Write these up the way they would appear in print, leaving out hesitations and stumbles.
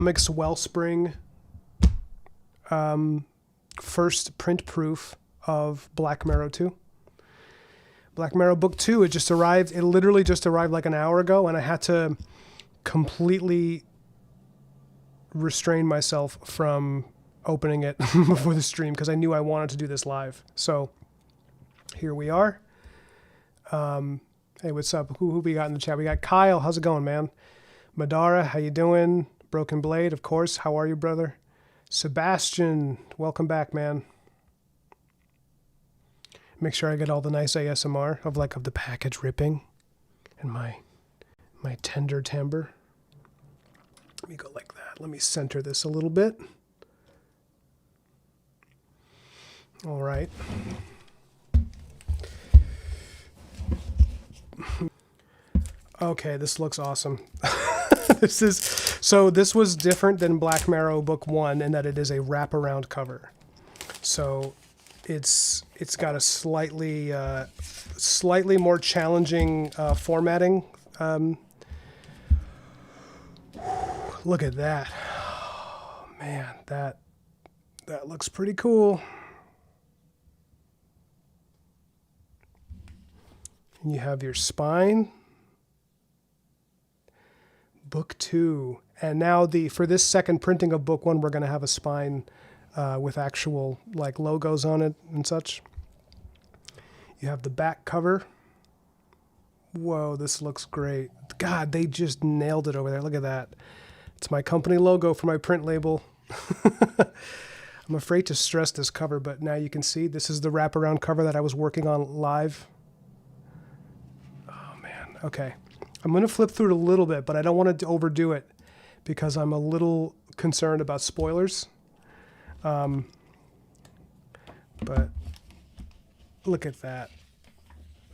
Mixed Wellspring first print proof of Blackmarrow 2. Blackmarrow book 2, it just arrived. It literally just arrived like an hour ago, and I had to completely restrain myself from opening it before the stream because I knew I wanted to do this live. So here we are. Hey, what's up? Who we got in the chat? We got Kyle. How's it going, man? Madara, how you doing? Broken Blade, of course. How are you, brother? Sebastian, welcome back, man. Make sure I get all the nice ASMR of the package ripping and my tender timbre. Let me go like that. Let me center this a little bit. All right. Okay, this looks awesome. This was different than Blackmarrow Book 1 in that it is a wraparound cover. So it's got a slightly more challenging formatting. Look at that. Oh, man, that looks pretty cool. And you have your spine. Book 2. And now for this second printing of Book 1, we're going to have a spine with actual logos on it and such. You have the back cover. Whoa, this looks great. God, they just nailed it over there. Look at that. It's my company logo for my print label. I'm afraid to stress this cover, but now you can see this is the wraparound cover that I was working on live. Oh, man. Okay. I'm going to flip through it a little bit, but I don't want to overdo it because I'm a little concerned about spoilers. But look at that.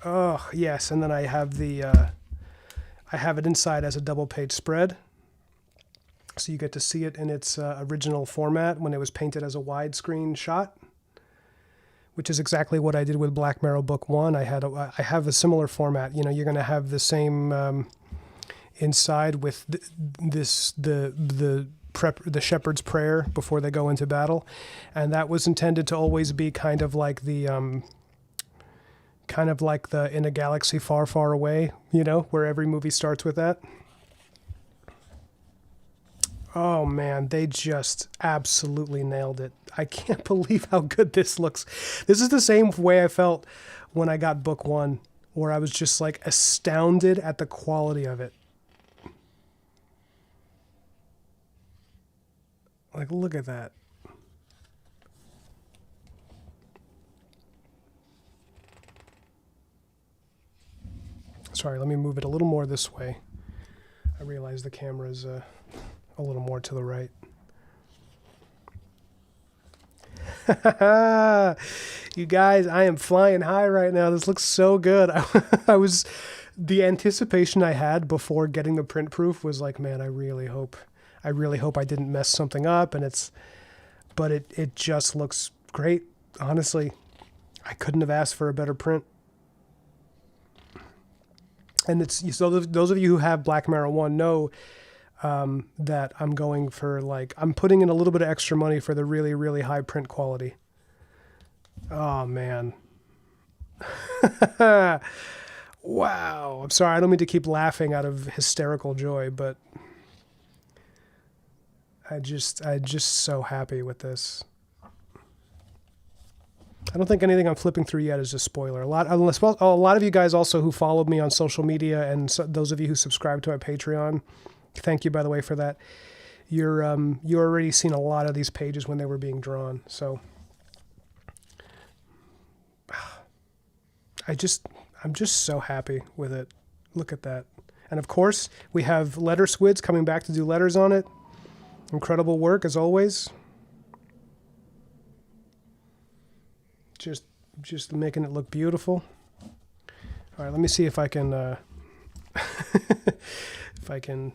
Oh, yes. And then I have I have it inside as a double page spread. So you get to see it in its original format when it was painted as a widescreen shot, which is exactly what I did with Blackmarrow Book 1. I have a similar format. You know, you're going to have the same inside with the shepherd's prayer before they go into battle, and that was intended to always be kind of like the In a Galaxy Far, Far Away, you know, where every movie starts with that. Oh man, they just absolutely nailed it. I can't believe how good this looks. This is the same way I felt when I got Book 1, where I was just astounded at the quality of it. Look at that. Sorry, let me move it a little more this way. I realize the camera's a little more to the right. You guys, I am flying high right now. This looks so good. The anticipation I had before getting the print proof was man, I really hope I didn't mess something up, but it just looks great. Honestly, I couldn't have asked for a better print. And so those of you who have Blackmarrow 1 know that I'm going for I'm putting in a little bit of extra money for the really, really high print quality. Oh man. Wow. I'm sorry. I don't mean to keep laughing out of hysterical joy, but I'm just so happy with this. I don't think anything I'm flipping through yet is a spoiler. A lot of you guys also who followed me on social media, and those of you who subscribe to my Patreon, thank you, by the way, for that. You already seen a lot of these pages when they were being drawn. So I'm just so happy with it. Look at that. And of course, we have Letter Squids coming back to do letters on it. Incredible work, as always. Just making it look beautiful. All right, let me see if I can if I can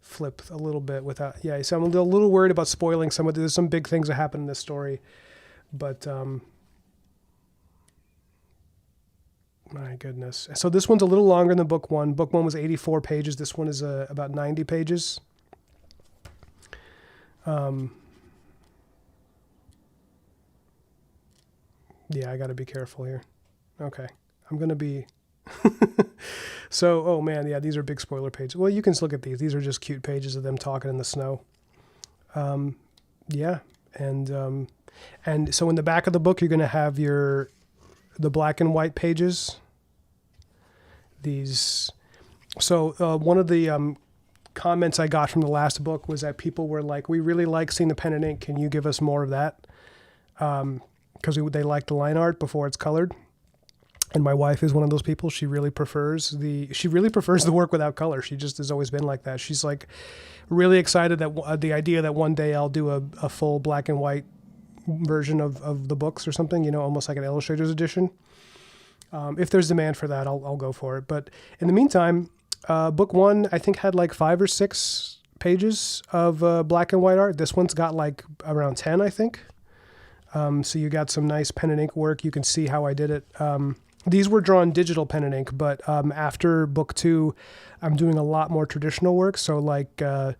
flip a little bit without. Yeah, so I'm a little worried about spoiling some of. There's some big things that happen in this story, but my goodness. So this one's a little longer than Book 1. Book 1 was 84 pages. This one is about 90 pages. Yeah, I got to be careful here. Okay. I'm going to be... So, oh man, yeah, these are big spoiler pages. Well, you can look at these. These are just cute pages of them talking in the snow. Yeah. And so in the back of the book, you're going to have the black and white pages. These... So one of the comments I got from the last book was that people were like, we really like seeing the pen and ink. Can you give us more of that? Because they like the line art before it's colored. And my wife is one of those people. She really prefers the work without color. She just has always been like that. She's like really excited that the idea that one day I'll do a full black and white version of the books or something, you know, almost like an illustrator's edition. If there's demand for that, I'll go for it. But in the meantime, book one, I think, had like 5 or 6 pages of black and white art. This one's got like around 10, I think. So you got some nice pen and ink work. You can see how I did it. These were drawn digital pen and ink, but after book 2, I'm doing a lot more traditional work. So like the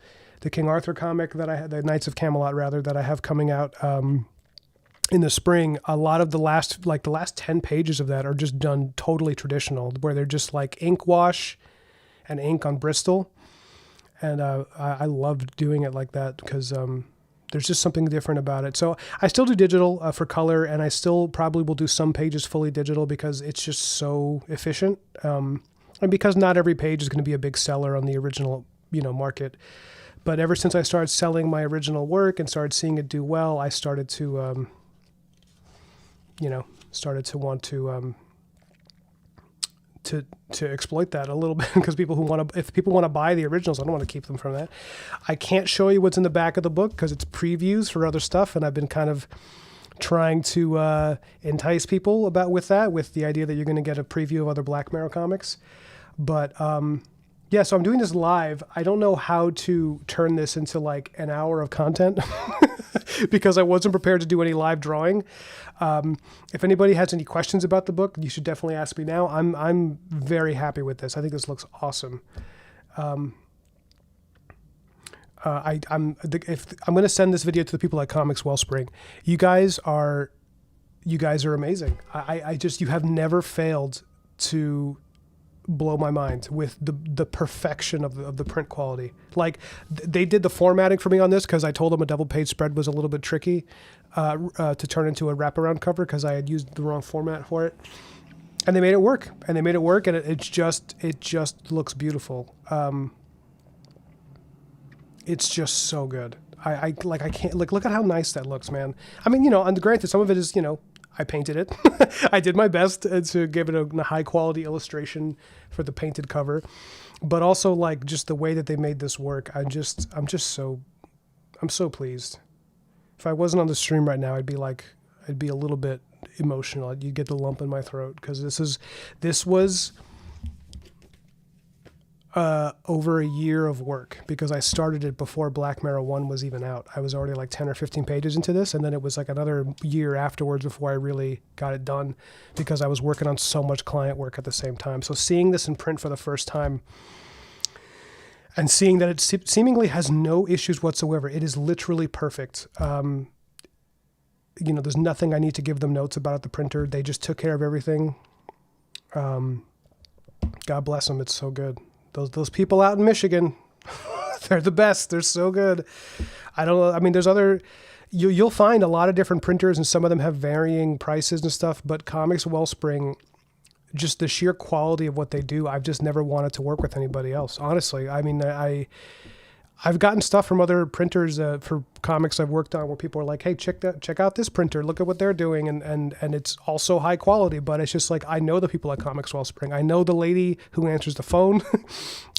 King Arthur comic that I had, the Knights of Camelot rather, that I have coming out in the spring, a lot of the last 10 pages of that are just done totally traditional, where they're just like ink wash and ink on Bristol. And I love doing it like that because there's just something different about it. So I still do digital for color, and I still probably will do some pages fully digital because it's just so efficient. And because not every page is going to be a big seller on the original, market. But ever since I started selling my original work and started seeing it do well, I started to, want to exploit that a little bit, because if people want to buy the originals, I don't want to keep them from that. I can't show you what's in the back of the book because it's previews for other stuff, and I've been kind of trying to entice people with the idea that you're going to get a preview of other Blackmarrow comics. But yeah, so I'm doing this live. I don't know how to turn this into like an hour of content because I wasn't prepared to do any live drawing. If anybody has any questions about the book, you should definitely ask me now. I'm very happy with this. I think this looks awesome. I'm going to send this video to the people at Comics Wellspring. You guys are amazing. You have never failed to blow my mind with the perfection of the print quality. Like they did the formatting for me on this because I told them a double page spread was a little bit tricky to turn into a wraparound cover because I had used the wrong format for it, and they made it work. And it just looks beautiful. It's just so good. I can't look at how nice that looks, man. I mean, and granted, some of it is, I painted it. I did my best to give it a high quality illustration for the painted cover, but also like just the way that they made this work. I'm so pleased. If I wasn't on the stream right now, I'd be a little bit emotional. You'd get the lump in my throat because this was over a year of work, because I started it before Blackmarrow 1 was even out. I was already like 10 or 15 pages into this, and then it was like another year afterwards before I really got it done because I was working on so much client work at the same time. So seeing this in print for the first time and seeing that it seemingly has no issues whatsoever, it is literally perfect. There's nothing I need to give them notes about at the printer. They just took care of everything. God bless them. It's so good. Those people out in Michigan, they're the best. They're so good. I don't know. I mean, there's you'll find a lot of different printers, and some of them have varying prices and stuff, but Comics Wellspring, just the sheer quality of what they do, I've just never wanted to work with anybody else. Honestly. I mean, I've gotten stuff from other printers for comics I've worked on where people are like, hey, check out this printer. Look at what they're doing. And it's also high quality, but it's just like, I know the people at Comics Wellspring. I know the lady who answers the phone.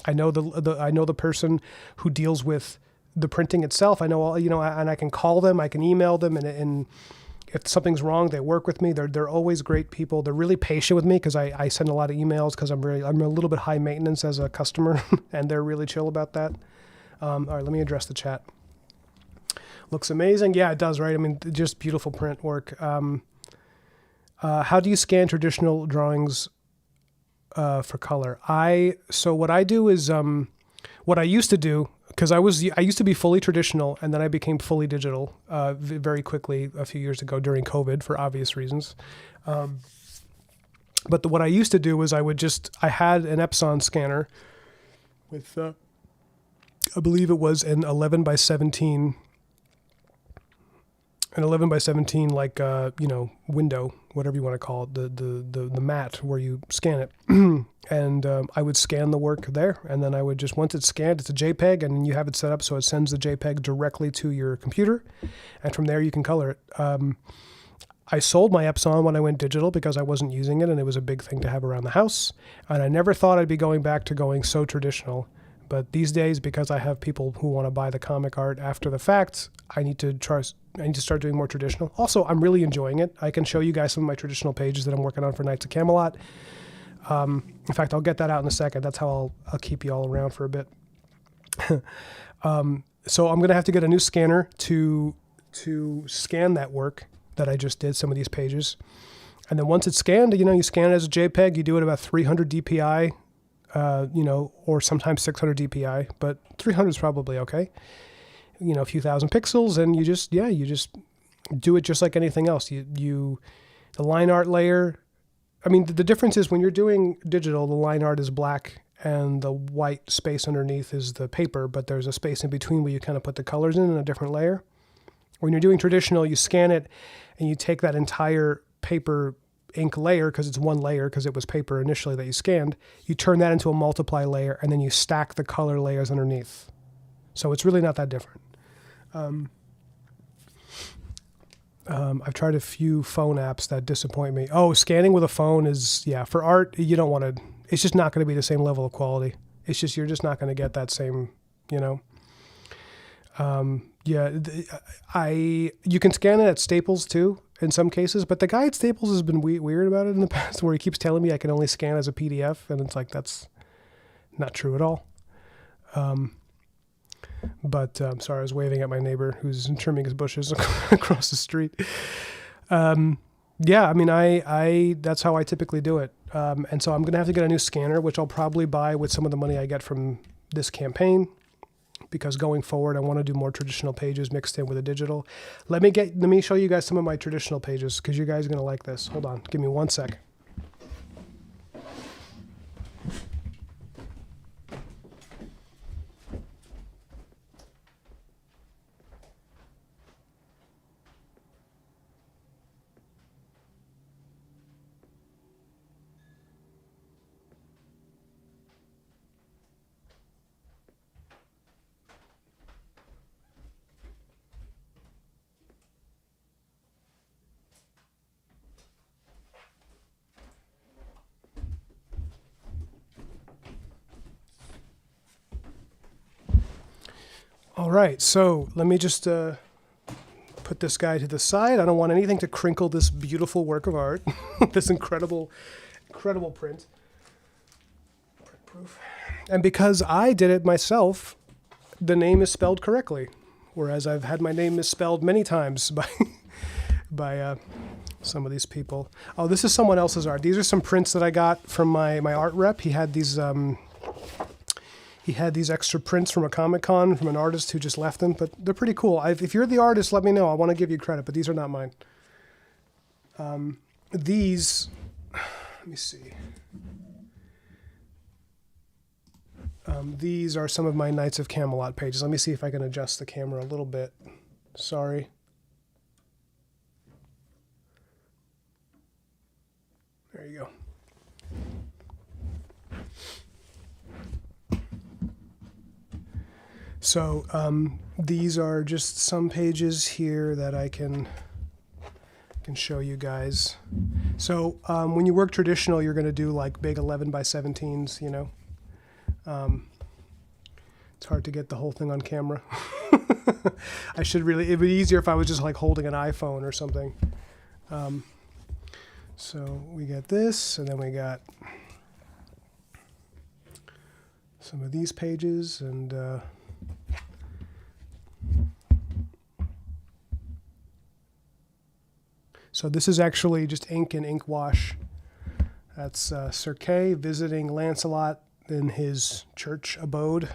I know the person who deals with the printing itself. I know all, and I can call them, I can email them, and if something's wrong, they work with me. They're always great people. They're really patient with me because I send a lot of emails because I'm a little bit high maintenance as a customer, and they're really chill about that. All right, let me address the chat. Looks amazing. Yeah, it does, right? I mean, just beautiful print work. How do you scan traditional drawings for color? So what I do is, what I used to do, because I used to be fully traditional, and then I became fully digital very quickly a few years ago during COVID for obvious reasons. But what I used to do was I had an Epson scanner with, I believe it was an 11 by 17 like window, whatever you want to call it, the mat where you scan it. And I would scan the work there, and then I would just, once it's scanned, it's a JPEG, and you have it set up so it sends the JPEG directly to your computer, and from there you can color it. I sold my Epson when I went digital because I wasn't using it, and it was a big thing to have around the house, and I never thought I'd be going back to going so traditional. But these days, because I have people who want to buy the comic art after the fact, I need to start doing more traditional. Also, I'm really enjoying it. I can show you guys some of my traditional pages that I'm working on for Knights of Camelot. In fact, I'll get that out in a second. That's how I'll keep you all around for a bit. So I'm going to have to get a new scanner to scan that work that I just did, some of these pages. And then once it's scanned, you scan it as a JPEG. You do it about 300 DPI. Or sometimes 600 DPI, but 300 is probably okay. A few thousand pixels, and you just do it just like anything else. The line art layer, the difference is when you're doing digital, the line art is black and the white space underneath is the paper, but there's a space in between where you kind of put the colors in a different layer. When you're doing traditional, you scan it and you take that entire paper ink layer, because it's one layer because it was paper initially that you scanned, you turn that into a multiply layer, and then you stack the color layers underneath. So it's really not that different. I've tried a few phone apps that disappoint me. Oh, scanning with a phone is, for art, you don't want to, it's just not going to be the same level of quality. It's just, you're just not going to get that same, you can scan it at Staples too, in some cases, but the guy at Staples has been weird about it in the past, where he keeps telling me I can only scan as a PDF, and it's like, that's not true at all. But sorry, I was waving at my neighbor who's trimming his bushes across the street. I that's how I typically do it. And so I'm going to have to get a new scanner, which I'll probably buy with some of the money I get from this campaign, because going forward, I want to do more traditional pages mixed in with a digital. Let me show you guys some of my traditional pages, because you guys are going to like this. Hold on. Give me 1 sec. All right, so let me just put this guy to the side. I don't want anything to crinkle this beautiful work of art, this incredible print. Print proof. And because I did it myself, the name is spelled correctly, whereas I've had my name misspelled many times by some of these people. Oh, this is someone else's art. These are some prints that I got from my art rep. He had these extra prints from a Comic-Con from an artist who just left them, but they're pretty cool. If you're the artist, let me know. I want to give you credit, but these are not mine. These, let me see. These are some of my Knights of Camelot pages. Let me see if I can adjust the camera a little bit. Sorry. There you go. So these are just some pages here that I can show you guys. So when you work traditional, you're going to do like big 11 by 17s, It's hard to get the whole thing on camera. It'd be easier if I was just like holding an iPhone or something. So we got this, and then we got some of these pages, and so this is actually just ink and ink wash. That's Sir Kay visiting Lancelot in his church abode,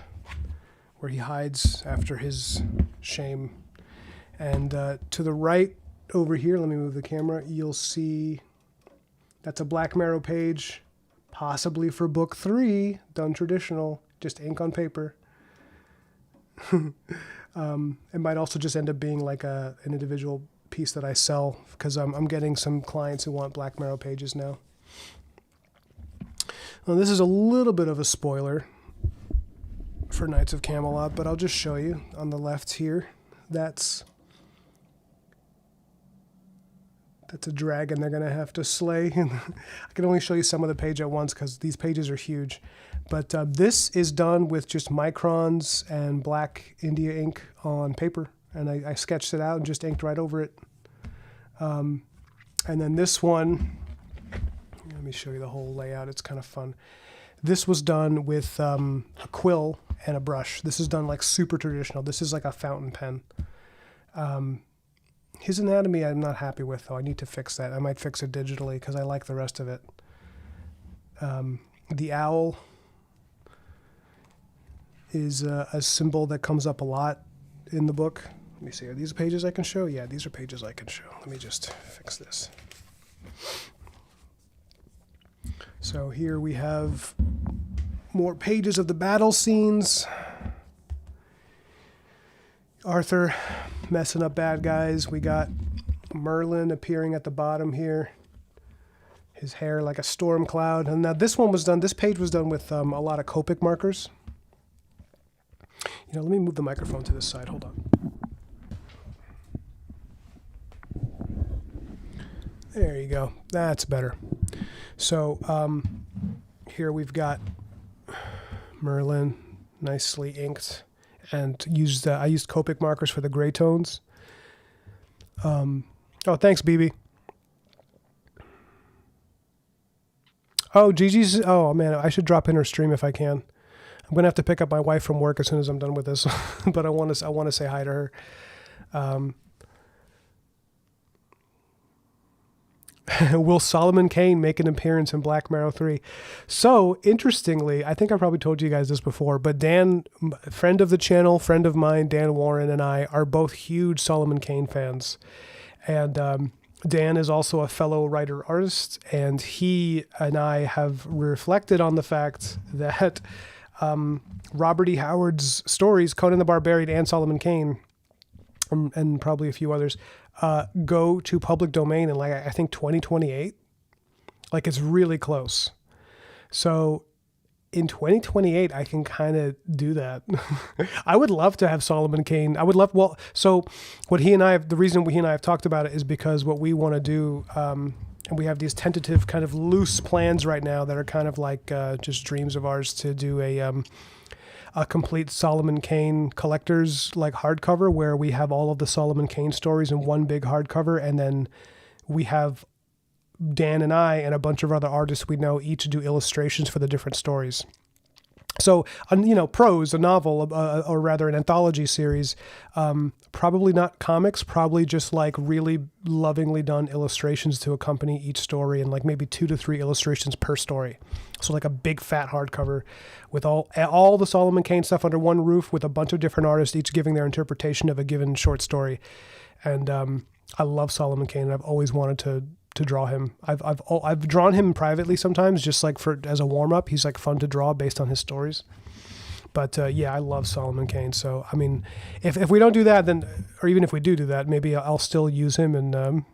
where he hides after his shame. And to the right over here, let me move the camera, you'll see that's a Blackmarrow page, possibly for book 3, done traditional, just ink on paper. It might also just end up being like an individual piece that I sell, because I'm getting some clients who want Blackmarrow pages now. Well, this is a little bit of a spoiler for Knights of Camelot, but I'll just show you on the left here. That's a dragon they're going to have to slay. I can only show you some of the page at once because these pages are huge. But this is done with just microns and black India ink on paper. And I sketched it out and just inked right over it. And then this one, let me show you the whole layout. It's kind of fun. This was done with a quill and a brush. This is done like super traditional. This is like a fountain pen. His anatomy I'm not happy with, though. I need to fix that. I might fix it digitally because I like the rest of it. The owl is a symbol that comes up a lot in the book. Let me see, are these pages I can show? Yeah, these are pages I can show. Let me just fix this. So here we have more pages of the battle scenes. Arthur messing up bad guys. We got Merlin appearing at the bottom here. His hair like a storm cloud. And now this one was done, this page was done with a lot of Copic markers. You know, let me move the microphone to this side. Hold on. There you go. That's better. So here we've got Merlin, nicely inked. And used I used Copic markers for the gray tones. Oh, thanks, BB. Oh, Gigi's. Oh man, I should drop in her stream if I can. I'm gonna have to pick up my wife from work as soon as I'm done with this, but I want to say hi to her. Will Solomon Kane make an appearance in Blackmarrow 3? So, interestingly, I think I probably told you guys this before, but Dan, friend of the channel, friend of mine, Dan Warren, and I are both huge Solomon Kane fans. And Dan is also a fellow writer-artist, and he and I have reflected on the fact that Robert E. Howard's stories, Conan the Barbarian and Solomon Kane, and probably a few others, go to public domain in, like, I think 2028. Like, it's really close. So in 2028, I can kind of do that. I would love to have Solomon Kane. I would love, well, so what he and I have, the reason he and I have talked about it is because what we want to do, and we have these tentative kind of loose plans right now that are kind of like just dreams of ours, to do a complete Solomon Kane collector's like hardcover where we have all of the Solomon Kane stories in one big hardcover, and then we have Dan and I and a bunch of other artists we know each do illustrations for the different stories. So, you know, prose, a novel, or rather an anthology series, probably not comics, probably just like really lovingly done illustrations to accompany each story, and like maybe 2 to 3 illustrations per story. So like a big fat hardcover with all the Solomon Kane stuff under one roof, with a bunch of different artists, each giving their interpretation of a given short story. And I love Solomon Kane, and I've always wanted to draw him. I've drawn him privately sometimes, just like as a warm up. He's like fun to draw based on his stories. But yeah, I love Solomon Kane. So I mean, if we don't do that, then, or even if we do that, maybe I'll still use him, and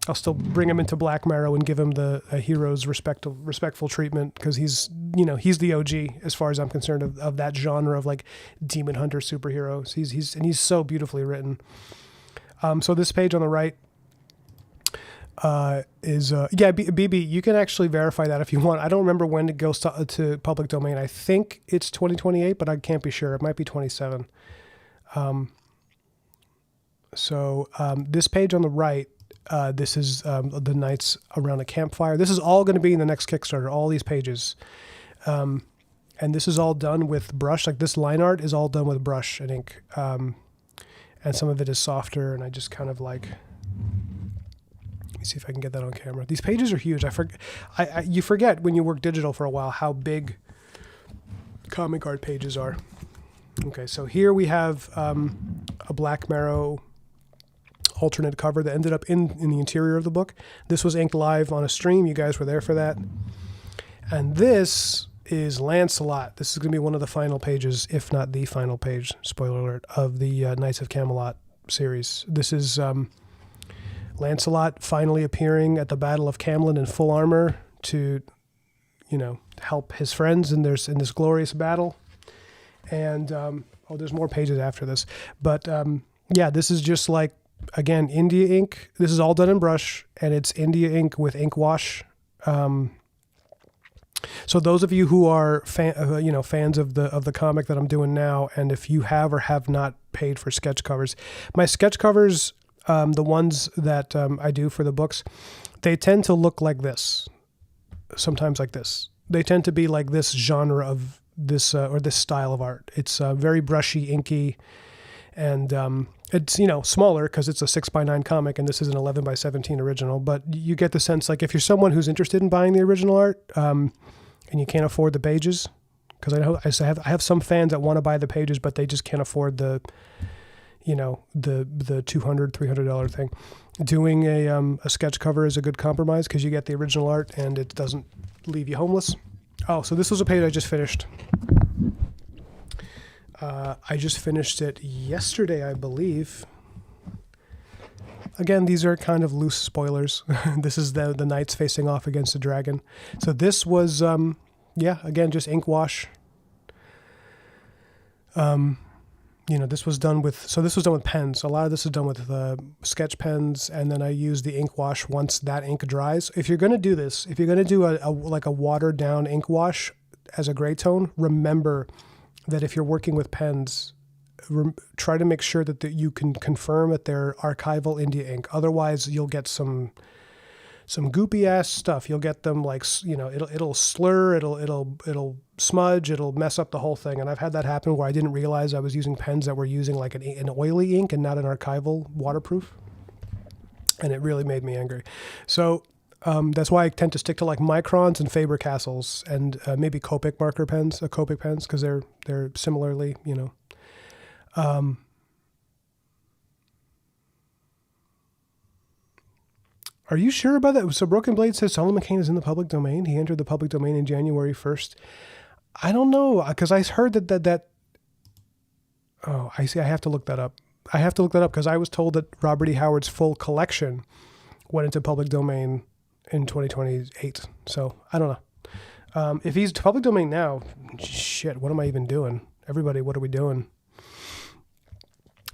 I'll still bring him into Blackmarrow and give him a hero's respectful treatment, because he's the OG as far as I'm concerned of that genre of like demon hunter superheroes. He's so beautifully written. So this page on the right BB, you can actually verify that if you want. I don't remember when it goes to public domain. I think it's 2028, but I can't be sure. It might be 27. This page on the right, this is the Knights around a campfire. This is all going to be in the next Kickstarter, all these pages. And this is all done with brush. Like, this line art is all done with brush and ink. And some of it is softer, and I just kind of like... see if I can get that on camera. These pages are huge. You forget when you work digital for a while how big comic art pages are. Okay, so here we have a Blackmarrow alternate cover that ended up in the interior of the book. This was inked live on a stream. You guys were there for that. And this is Lancelot. This is going to be one of the final pages, if not the final page, spoiler alert, of the Knights of Camelot series. This is Lancelot finally appearing at the Battle of Camlan in full armor to, help his friends in this glorious battle. And, there's more pages after this. But, this is just like, again, India ink. This is all done in brush, and it's India ink with ink wash. So those of you who are fans of the comic that I'm doing now, and if you have or have not paid for sketch covers, my sketch covers, the ones that I do for the books, they tend to look like this, sometimes like this. They tend to be like this genre of this or this style of art. It's very brushy, inky, and it's smaller because it's a 6x9 comic, and this is an 11x17 original. But you get the sense, like, if you're someone who's interested in buying the original art, and you can't afford the pages, because I have some fans that want to buy the pages, but they just can't afford the $200, $300 thing. Doing a sketch cover is a good compromise because you get the original art and it doesn't leave you homeless. Oh, so this was a page I just finished. I just finished it yesterday, I believe. Again, these are kind of loose spoilers. This is the knights facing off against the dragon. So this was, again, just ink wash. This was done with pens. A lot of this is done with sketch pens, and then I use the ink wash once that ink dries. If you're going to do this, if you're going to do a watered down ink wash as a gray tone, remember that if you're working with pens, try to make sure that you can confirm that they're archival India ink. Otherwise, you'll get some goopy ass stuff. You'll get them it'll slur, it'll smudge, it'll mess up the whole thing. And I've had that happen where I didn't realize I was using pens that were using like an oily ink and not an archival waterproof. And it really made me angry. So that's why I tend to stick to like Microns and Faber-Castells and maybe Copic marker pens, Copic pens, because they're similarly, Are you sure about that? So Broken Blade says Solomon Kane is in the public domain. He entered the public domain in January 1st. I don't know, because I heard that. Oh, I see. I have to look that up. Because I was told that Robert E. Howard's full collection went into public domain in 2028. So I don't know. If he's public domain now, shit, what am I even doing? Everybody, what are we doing?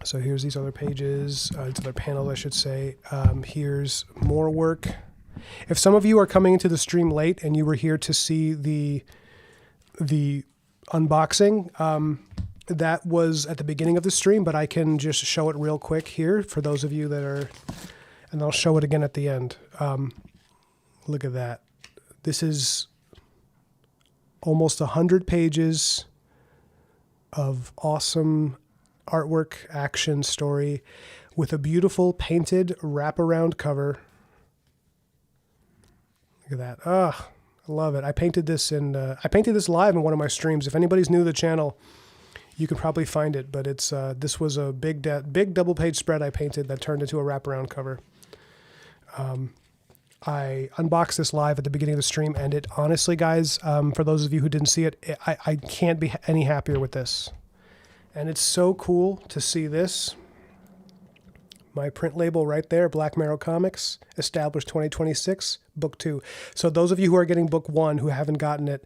So here's these other pages, these other panels, I should say. Here's more work. If some of you are coming into the stream late and you were here to see the unboxing, that was at the beginning of the stream, but I can just show it real quick here for those of you that are, and I'll show it again at the end. Look at that. This is almost 100 pages of awesome artwork, action, story, with a beautiful painted wraparound cover. Look at that. I love it. I painted this live in one of my streams. If anybody's new to the channel, you can probably find it, but it's this was a big double page spread I painted that turned into a wraparound cover. I unboxed this live at the beginning of the stream, and it honestly, guys, for those of you who didn't see it, I can't be any happier with this. And it's so cool to see this. My print label right there, Blackmarrow Comics, established 2026, book 2. So those of you who are getting book 1 who haven't gotten it,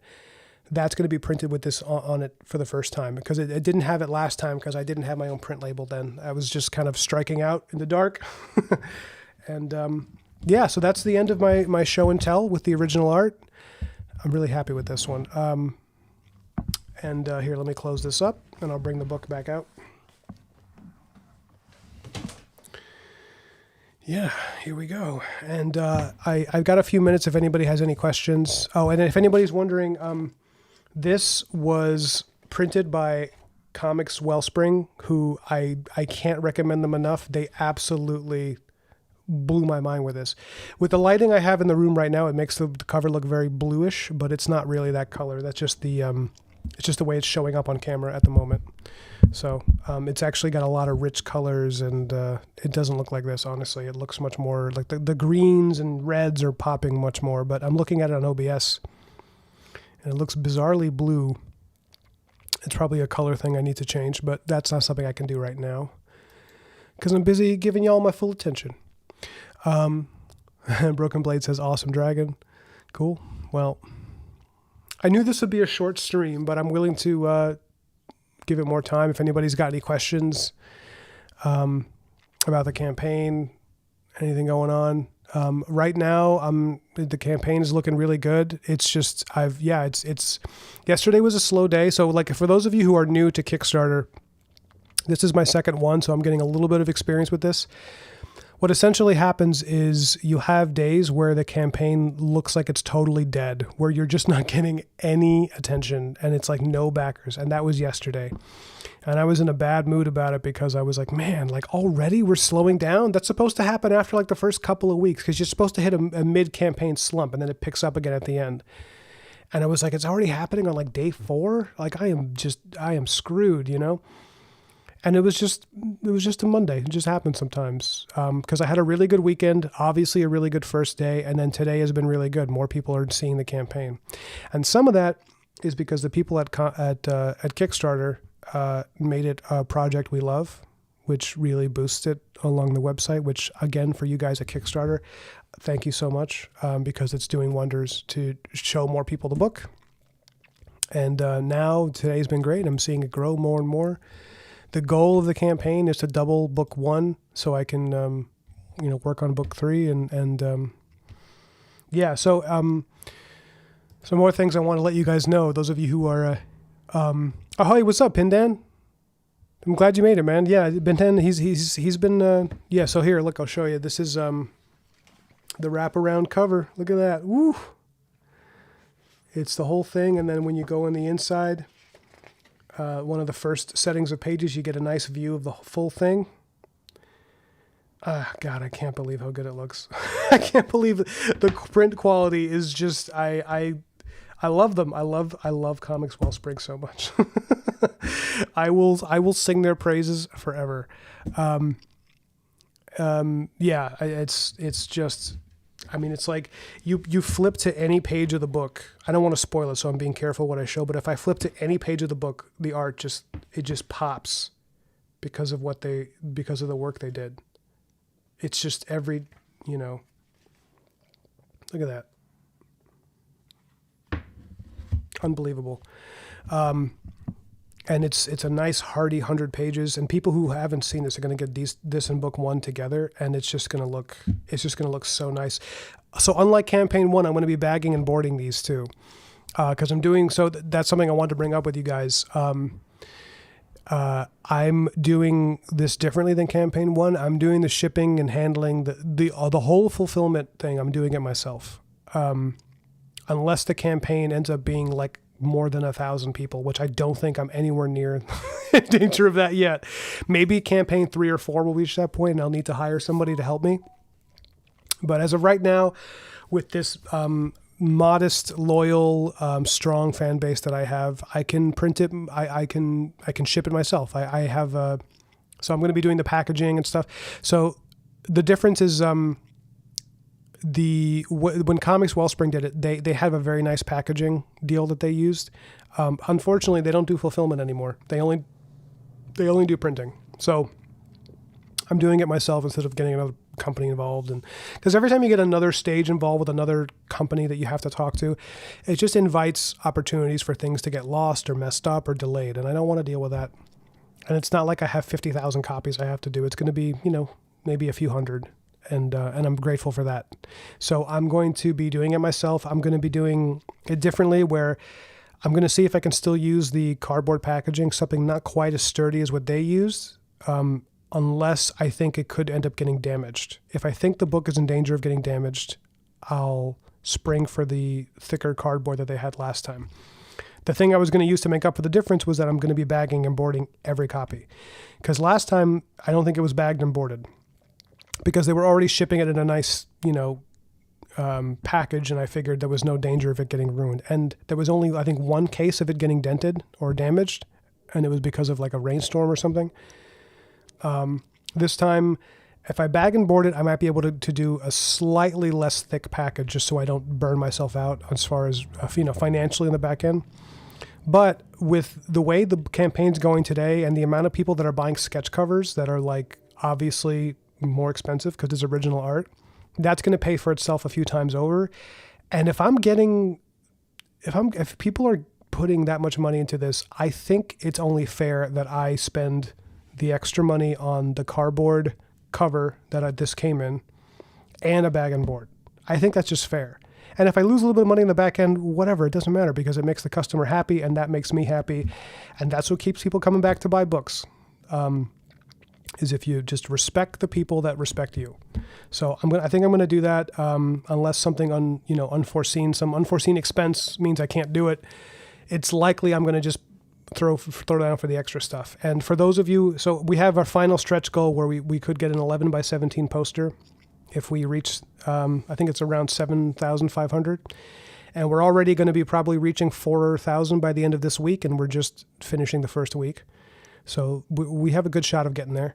that's going to be printed with this on it for the first time, because it didn't have it last time because I didn't have my own print label then. I was just kind of striking out in the dark. And so that's the end of my show and tell with the original art. I'm really happy with this one. Here, let me close this up, and I'll bring the book back out. Yeah, here we go. And I've got a few minutes if anybody has any questions. Oh, and if anybody's wondering, this was printed by Comics Wellspring, who I can't recommend them enough. They absolutely blew my mind with this. With the lighting I have in the room right now, it makes the cover look very bluish, but it's not really that color. That's just the It's just the way it's showing up on camera at the moment. So it's actually got a lot of rich colors, and it doesn't look like this, honestly. It looks much more like the greens and reds are popping much more, but I'm looking at it on OBS, and it looks bizarrely blue. It's probably a color thing I need to change, but that's not something I can do right now because I'm busy giving y'all my full attention. Broken Blade says, awesome dragon. Cool. Well, I knew this would be a short stream, but I'm willing to give it more time. If anybody's got any questions about the campaign, anything going on. Right now, the campaign is looking really good. It's just, it's yesterday was a slow day. So like for those of you who are new to Kickstarter, this is my second one. So I'm getting a little bit of experience with this. What essentially happens is you have days where the campaign looks like it's totally dead, where you're just not getting any attention and it's like no backers. And that was yesterday. And I was in a bad mood about it because I was like, man, like already we're slowing down. That's supposed to happen after like the first couple of weeks because you're supposed to hit a mid-campaign slump and then it picks up again at the end. And I was like, it's already happening on like day 4. Like I am screwed, you know? And it was just a Monday. It just happens sometimes. Because I had a really good weekend, obviously a really good first day, and then today has been really good. More people are seeing the campaign. And some of that is because the people at Kickstarter made it a project we love, which really boosts it along the website, which again, for you guys at Kickstarter, thank you so much, because it's doing wonders to show more people the book. And now today's been great. I'm seeing it grow more and more. The goal of the campaign is to double book 1 so I can, work on book 3 So some more things I want to let you guys know. Those of you who are, hey, what's up, Pindan? I'm glad you made it, man. Yeah, Pindan, he's been, so here, look, I'll show you. This is, the wraparound cover. Look at that. Woo! It's the whole thing. And then when you go on the inside, one of the first settings of pages, you get a nice view of the full thing. God, I can't believe how good it looks. I can't believe the print quality is just, I love them. I love Comics Wellspring so much. I will sing their praises forever. It's just, I mean, it's like you flip to any page of the book. I don't want to spoil it, so I'm being careful what I show. But if I flip to any page of the book, the art just pops because of the work they did. It's just every, look at that, unbelievable. And it's a nice hearty 100 pages, and people who haven't seen this are going to get this and book 1 together, and it's just going to look so nice. So unlike campaign 1, I'm going to be bagging and boarding these too, because I'm doing so. That's something I wanted to bring up with you guys. I'm doing this differently than campaign 1. I'm doing the shipping and handling the whole fulfillment thing. I'm doing it myself, unless the campaign ends up being like more than 1,000 people, which I don't think I'm anywhere near in danger of that yet. Maybe campaign 3 or 4 will reach that point and I'll need to hire somebody to help me. But as of right now, with this modest, loyal, strong fan base that I have, I can print it. I can ship it myself. I have so I'm going to be doing the packaging and stuff. So the difference is, when Comics Wellspring did it, they have a very nice packaging deal that they used. Unfortunately, they don't do fulfillment anymore. They only do printing. So I'm doing it myself instead of getting another company involved. And because every time you get another stage involved with another company that you have to talk to, it just invites opportunities for things to get lost or messed up or delayed. And I don't want to deal with that. And it's not like I have 50,000 copies I have to do. It's going to be, maybe a few hundred. And I'm grateful for that. So I'm going to be doing it myself. I'm going to be doing it differently, where I'm going to see if I can still use the cardboard packaging, something not quite as sturdy as what they used, unless I think it could end up getting damaged. If I think the book is in danger of getting damaged, I'll spring for the thicker cardboard that they had last time. The thing I was going to use to make up for the difference was that I'm going to be bagging and boarding every copy. Because last time, I don't think it was bagged and boarded, because they were already shipping it in a nice, package, and I figured there was no danger of it getting ruined. And there was only, I think, one case of it getting dented or damaged, and it was because of like a rainstorm or something. This time, if I bag and board it, I might be able to do a slightly less thick package just so I don't burn myself out as far as, financially in the back end. But with the way the campaign's going today and the amount of people that are buying sketch covers that are like obviously more expensive because it's original art, that's going to pay for itself a few times over. And if people are putting that much money into this, I think it's only fair that I spend the extra money on the cardboard cover that this came in and a bag and board. I think that's just fair. And if I lose a little bit of money in the back end, whatever, it doesn't matter because it makes the customer happy and that makes me happy. And that's what keeps people coming back to buy books, is if you just respect the people that respect you. So I think I'm going to do that unless something unforeseen, some unforeseen expense means I can't do it. It's likely I'm going to just throw down for the extra stuff. And for those of you, so we have our final stretch goal where we could get an 11 by 17 poster if we reach, I think it's around 7,500. And we're already going to be probably reaching 4,000 by the end of this week, and we're just finishing the first week. So we have a good shot of getting there.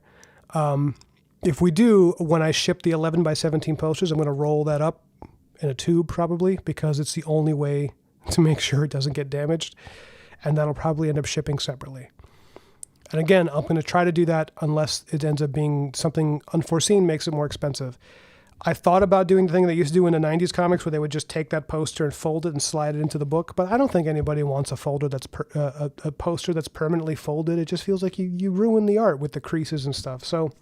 If we do, when I ship the 11 by 17 posters, I'm going to roll that up in a tube probably because it's the only way to make sure it doesn't get damaged. And that'll probably end up shipping separately. And again, I'm going to try to do that unless it ends up being something unforeseen makes it more expensive. I thought about doing the thing they used to do in the 90s comics where they would just take that poster and fold it and slide it into the book. But I don't think anybody wants a folder that's a poster that's permanently folded. It just feels like you ruin the art with the creases and stuff. So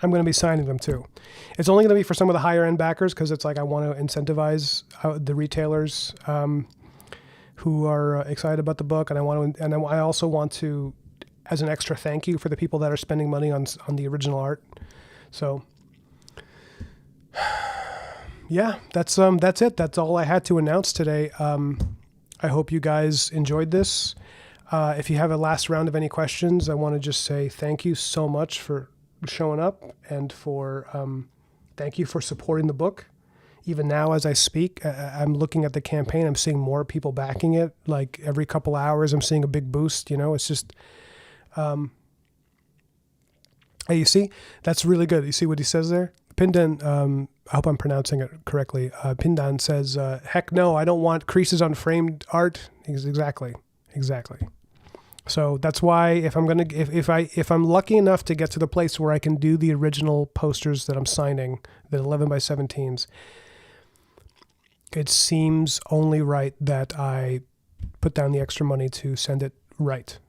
I'm going to be signing them too. It's only going to be for some of the higher end backers because it's like I want to incentivize the retailers who are excited about the book, and I also want to, as an extra thank you for the people that are spending money on the original art. So, yeah, that's it. That's all I had to announce today. I hope you guys enjoyed this. If you have a last round of any questions, I want to just say thank you so much for showing up and thank you for supporting the book. Even now, as I speak, I'm looking at the campaign. I'm seeing more people backing it. Like every couple hours, I'm seeing a big boost. It's just, hey, you see, that's really good. You see what he says there? Pindan, I hope I'm pronouncing it correctly. Pindan says, heck no, I don't want creases on framed art. Exactly. So that's why if I'm lucky enough to get to the place where I can do the original posters that I'm signing, the 11 by 17s, it seems only right that I put down the extra money to send it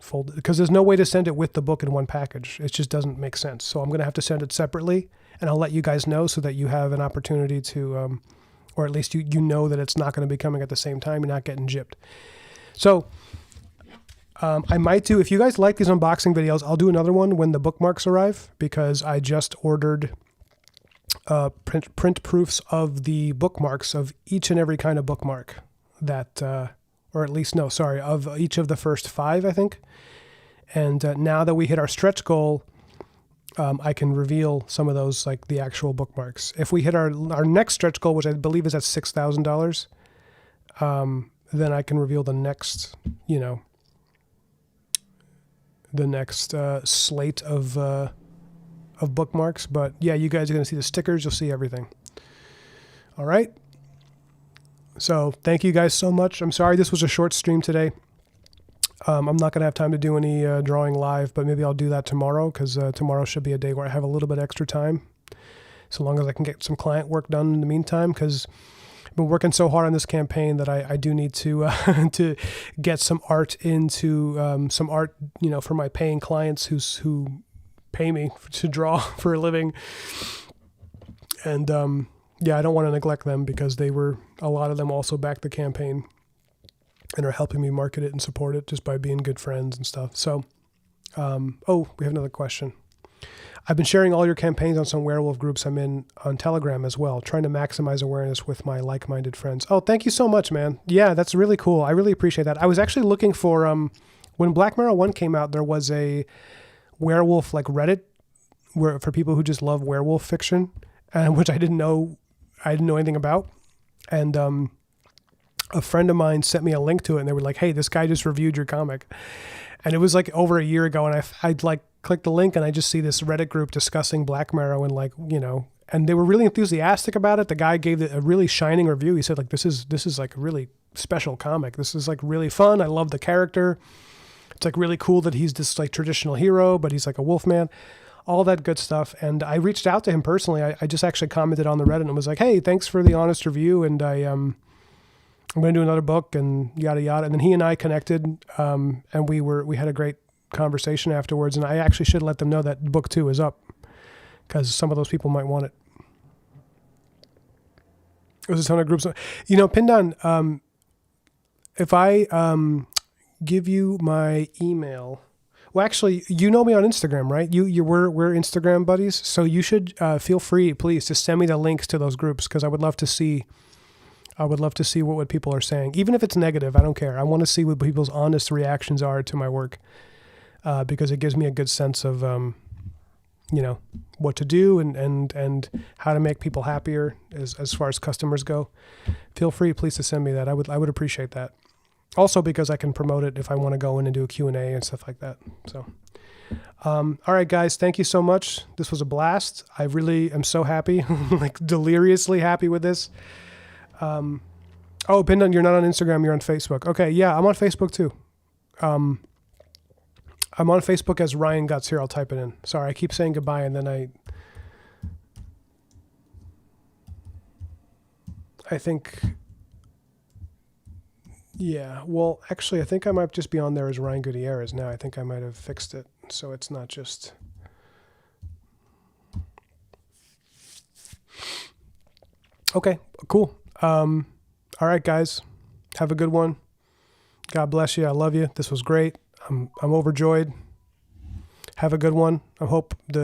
folded, because there's no way to send it with the book in one package. It just doesn't make sense. So I'm going to have to send it separately, and I'll let you guys know so that you have an opportunity to, or at least you know that it's not going to be coming at the same time. You're not getting gypped. So I might do, if you guys like these unboxing videos, I'll do another one when the bookmarks arrive, because I just ordered print proofs of the bookmarks of each and every kind of bookmark that, or at least, no, sorry, of each of the first 5, I think. And now that we hit our stretch goal, I can reveal some of those, like the actual bookmarks. If we hit our next stretch goal, which I believe is at $6,000, then I can reveal the next, slate of bookmarks. But yeah, you guys are going to see the stickers. You'll see everything. All right. So thank you guys so much. I'm sorry this was a short stream today. I'm not going to have time to do any drawing live, but maybe I'll do that tomorrow, because tomorrow should be a day where I have a little bit extra time, so long as I can get some client work done in the meantime, because I've been working so hard on this campaign that I do need to to get some art into some art, for my paying clients who pay me to draw for a living. And yeah, I don't want to neglect them, because a lot of them also back the campaign and are helping me market it and support it just by being good friends and stuff. So, we have another question. I've been sharing all your campaigns on some werewolf groups I'm in on Telegram as well, trying to maximize awareness with my like-minded friends. Oh, thank you so much, man. Yeah, that's really cool. I really appreciate that. I was actually looking for, when Blackmarrow 1 came out, there was a werewolf like Reddit for people who just love werewolf fiction, which I didn't know I didn't know anything about. And a friend of mine sent me a link to it, and they were like, hey, this guy just reviewed your comic. And it was like over a year ago, and I'd like click the link, and I just see this Reddit group discussing Blackmarrow, and like, you know, and they were really enthusiastic about it. The guy gave it a really shining review. He said like, this is like a really special comic. This is like really fun. I love the character. It's like really cool that he's this like traditional hero, but he's like a wolfman, all that good stuff. And I reached out to him personally. I just actually commented on the Reddit and was like, hey, thanks for the honest review. And I'm going to do another book and yada, yada. And then he and I connected, and we had a great conversation afterwards. And I actually should let them know that book 2 is up, because some of those people might want it. There's a ton of groups. You know, Pindan, if I give you my email, well, actually, you know me on Instagram, right? We're Instagram buddies, so you should feel free, please, to send me the links to those groups, because I would love to see. What people are saying, even if it's negative. I don't care. I want to see what people's honest reactions are to my work, because it gives me a good sense of, you know, what to do and how to make people happier as far as customers go. Feel free, please, to send me that. I would appreciate that. Also, because I can promote it if I want to go in and do a Q&A and stuff like that. So, all right, guys, thank you so much. This was a blast. I really am so happy, like deliriously happy with this. Oh, Pindan, you're not on Instagram. You're on Facebook. Okay, yeah, I'm on Facebook too. I'm on Facebook as Ryan Guts. Here, I'll type it in. Sorry, I keep saying goodbye and then I think... Yeah, well, actually, I think I might just be on there as Ryan Gutierrez now. I think I might have fixed it, so it's not just... Okay, cool. All right, guys, have a good one. God bless you. I love you. This was great. I'm overjoyed. Have a good one. I hope the